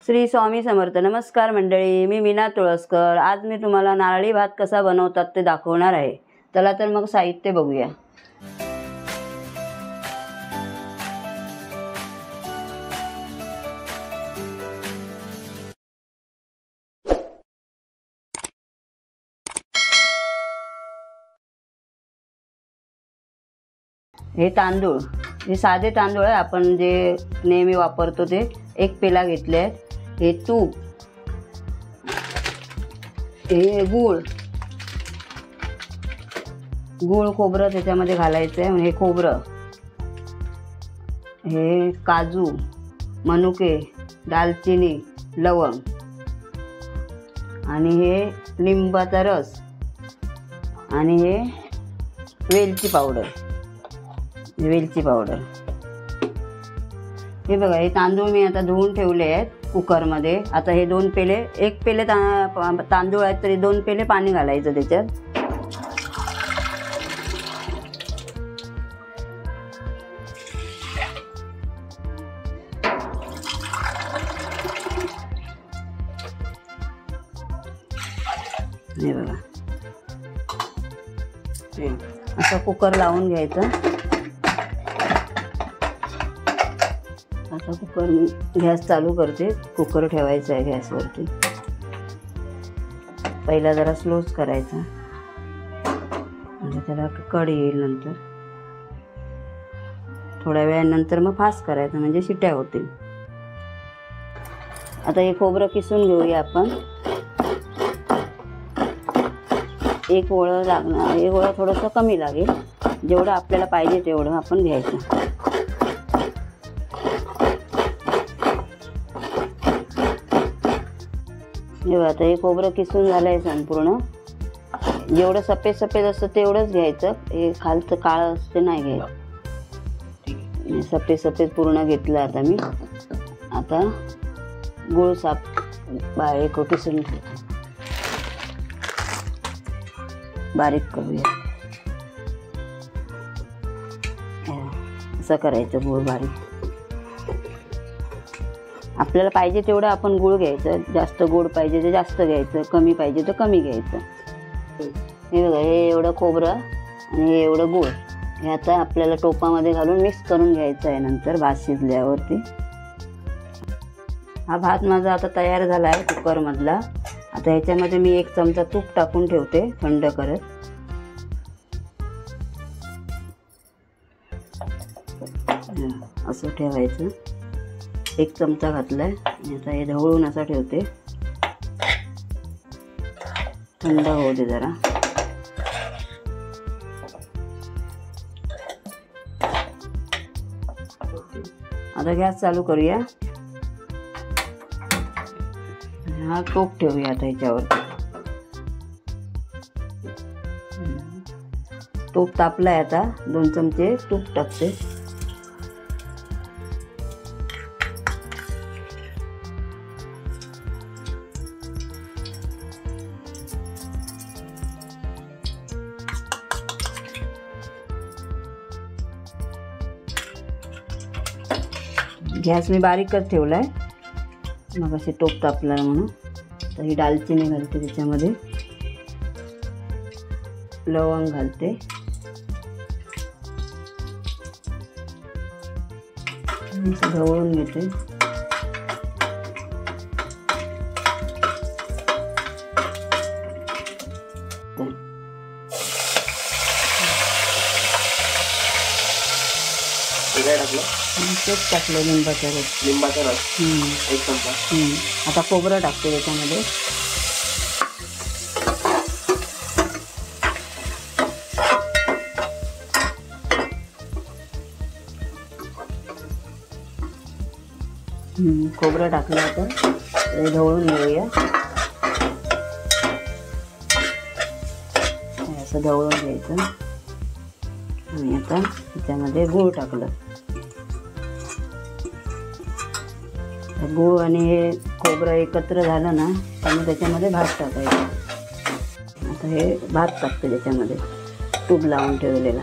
श्री स्वामी समर्थ. नमस्कार मंडळी, मी मीना तुळसकर. आज मी तुम्हाला नारळी भात कसा बनवतात ते दाखवणार आहे. चला तर मग साहित्य बघूया. हे तांदूळ, हे साधे तांदूळ आहे, आपण जे नेहमी वापरतो ते. एक पेला घेतले आहेत. हे तूप, हे गूळ खोबरं त्याच्यामध्ये घालायचं आहे. हे खोबरं, हे काजू, मनुके, दालचिनी, लवंग आणि हे लिंबाचा रस आणि हे वेलची पावडर. हे बघा, हे तांदूळ मी आता धुवून ठेवले आहेत कुकरमध्ये. आता हे 2 पेले, 1 पेले तांदूळ आहेत तरी 2 पेले पाणी घालायचं त्याच्यात. हे बघा, असं कुकर लावून घ्यायचं. आता कुकर मी गॅस चालू करते. कुकर ठेवायचा आहे गॅसवरती. पहिला जरा स्लोच करायचा म्हणजे त्याला कड येईल. नंतर थोड्या वेळानंतर मग फास्ट करायचं म्हणजे शिट्या होतील. आता हे खोबरं किसून घेऊया आपण. एक ओळं लागणार, एक ओळं थोडंसं कमी लागेल. जेवढं आपल्याला पाहिजे तेवढं आपण घ्यायचं. आता हे खोबरं किसून झालं आहे संपूर्ण. जेवढं सफेद सफेद असतं तेवढंच घ्यायचं. हे खालचं काळं असते नाही घ्यायचं. सफेद सफेद पूर्ण घेतलं आता मी. आता गूळ साफ बारीक किसून बारीक करूया. असं करायचं गूळ बारीक. आपल्याला पाहिजे तेवढं आपण गूळ घ्यायचं. जास्त गोड पाहिजे तर जास्त घ्यायचं, कमी पाहिजे तर कमी घ्यायचं. हे बघा, हे एवढं खोबरं आणि हे एवढं गूळ हे आता आपल्याला टोपामध्ये घालून मिक्स करून घ्यायचं आहे. नंतर भात शिजल्यावरती. हा भात माझा आता तयार झाला आहे कुकरमधला. आता ह्याच्यामध्ये मी 1 चमचा तूप टाकून ठेवते थंड करत. असं ठेवायचं. 1 चमचा घातलाय आणि आता हे ढवळून असं ठेवते. थंड होऊ दे जरा. आता गॅस चालू करूया. हा टोप ठेवूया आता ह्याच्यावर. तूप तापलाय. आता 2 चमचे तूप टाकते. गॅस मी बारीकच ठेवला आहे. मग असे टोप तापला म्हणून. तर ही दालचिनी घालते त्याच्यामध्ये, लवंग घालते, ढवळून घेते. तेच टाकलं लिंबाचा रस. 1 चमचा. आता खोबरं टाकते त्याच्यामध्ये. खोबरं टाकलं. आता ढवळून घेऊया. असं ढवळून घ्यायचं. आणि आता त्याच्यामध्ये गूळ टाकलं. गूळ आणि हे खोबरं एकत्र झालं ना त्यामुळे त्याच्यामध्ये भात टाकायचं. आता हे भात टाकते त्याच्यामध्ये तूप लावून ठेवलेला.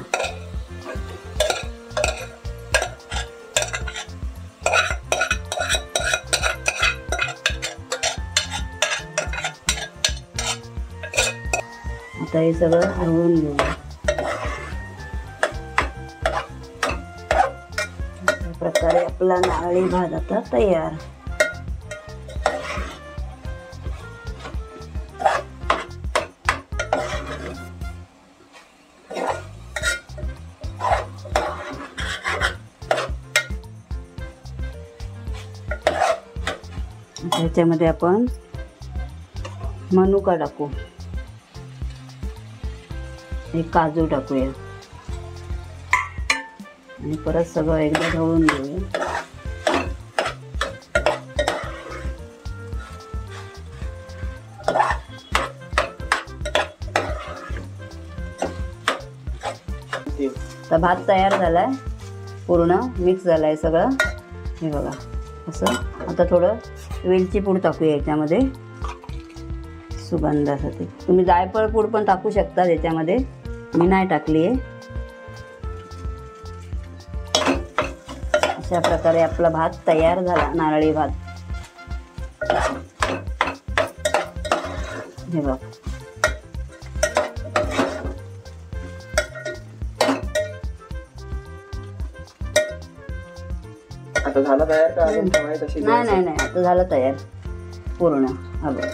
आता हे सगळं हलवून घेऊया. अशा प्रकारे आपला नारळी भात आता तयार. त्याच्यामध्ये आपण मनुका टाकू, एक काजू टाकूया आणि परत सगळं एकदा ढवळून घेऊया. तर भात तयार झालाय, पूर्ण मिक्स झालाय सगळं. हे बघा असं. आता थोडं वेलची पूड टाकूया याच्यामध्ये सुगंधासाठी. तुम्ही जायफळ पूड पण टाकू शकता याच्यामध्ये, मी नाही टाकली आहे. अशा प्रकारे आपला भात तयार झाला, नारळी भात. हे बघा आता झाला तयार का अजून ठेवायचं तशी? नाही, आता झालं तयार पूर्ण. हा बघ.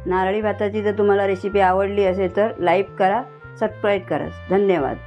नारळी भाताची जर तुम्हाला रेसिपी आवडली असेल तर लाईक करा, सबस्क्राईब करा. धन्यवाद.